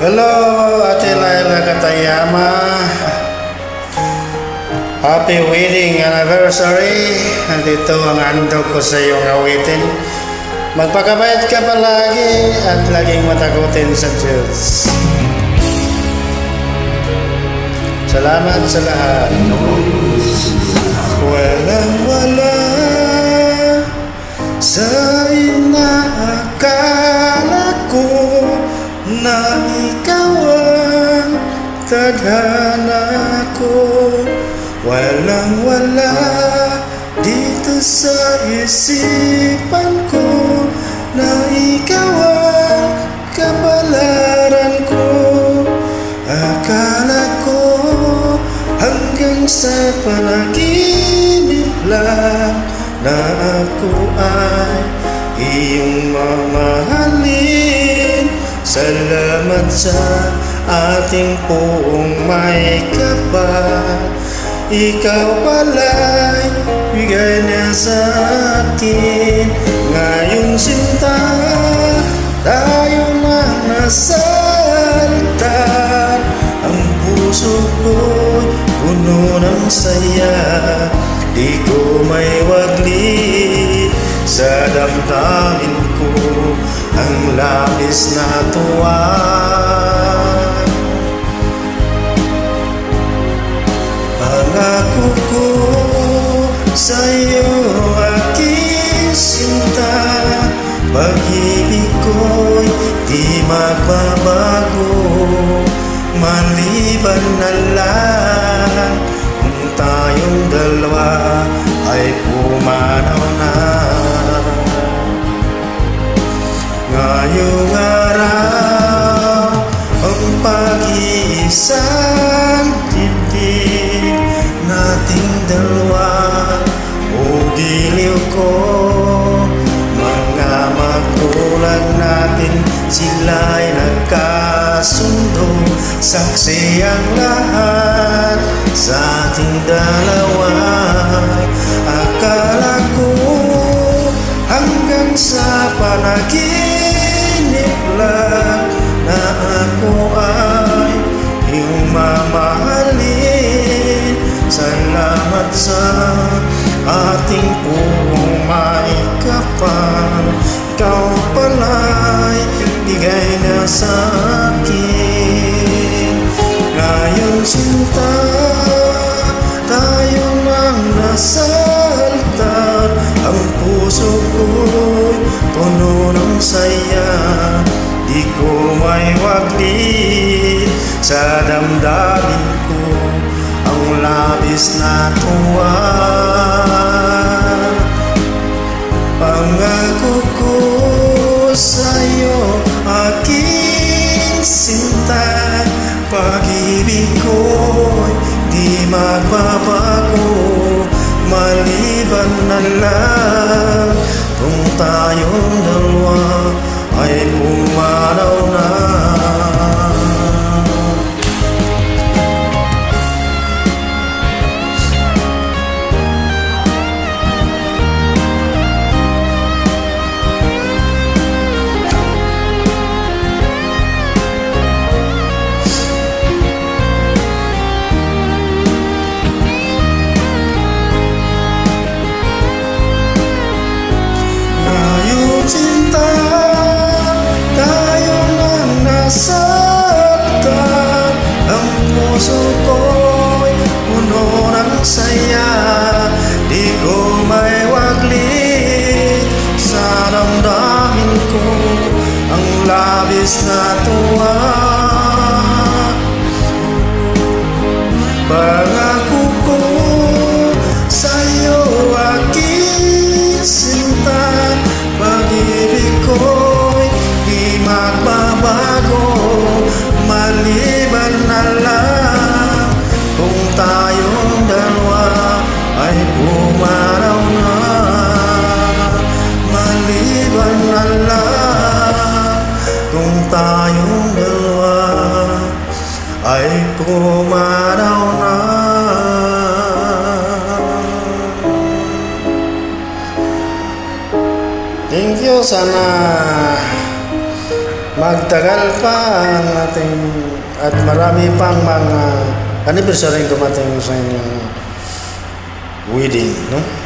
Hello, Ate Laila Katayama. Happy wedding anniversary. Nandito ang handog ko sa iyong awitin. Magpakabait ka palagi at laging matakutin sa Diyos. Salamat sa lahat. Walang-wala sa inaakala ko na ikaw ang tadhana ko. Walang-wala dito sa isipan ko na ikaw ang kapalaran ko. Akala ko hanggang sa panaginip lang na ako ay iyong mamahalin. Salamat sa ating buong may kapal. Ikaw pala'y bigay niya sa akin. Ngayon sinta, tayo na nasa altar. Ang puso ko'y puno ng saya. Di ko may waglit sa damdamin ko ang labis na tuwa. Pangako ko sa'yo aking sinta, pag-ibig ko'y di magbabago. Maliban na lang kung tayong dalawa ay pumanaw na. Ngayong araw ang pag-iisang dibdib nating dalawa. O giliw ko, mga magulang natin sila'y nagkasundo. Saksi ang lahat sa ating dalawa. Akala ko hanggang sa panaginip lang na ako ay iyong mamahalin. Salamat sa ating buong may kapal. Ikaw pala'y bigay na sa akin. Ngayon sinta, tayo nang nasa altar. Ang puso ko'y puno ng saya. Di ko may waglit sa damdamin ko ang labis na tuwa. Pangako ko sa'yo aking sinta, pag-ibig ko'y di magbabago. Maliban na lang kung tayong dalawa ay pumanaw na. Puso ko'y puno ng saya. Di ko may waglit sa damdamin ko ang labis na tuwa. Pangako ko sa'yo aking sinta, pag-ibig ko'y di magbabago. Maliban na lang kung tayong dalawa ay pumanaw na. Maliban na lang kung tayong dalawa ay pumanaw na. Thank you. Sana magtagal pa ang ating at marami pang mga anniversary dumating sa inyong wedding, no?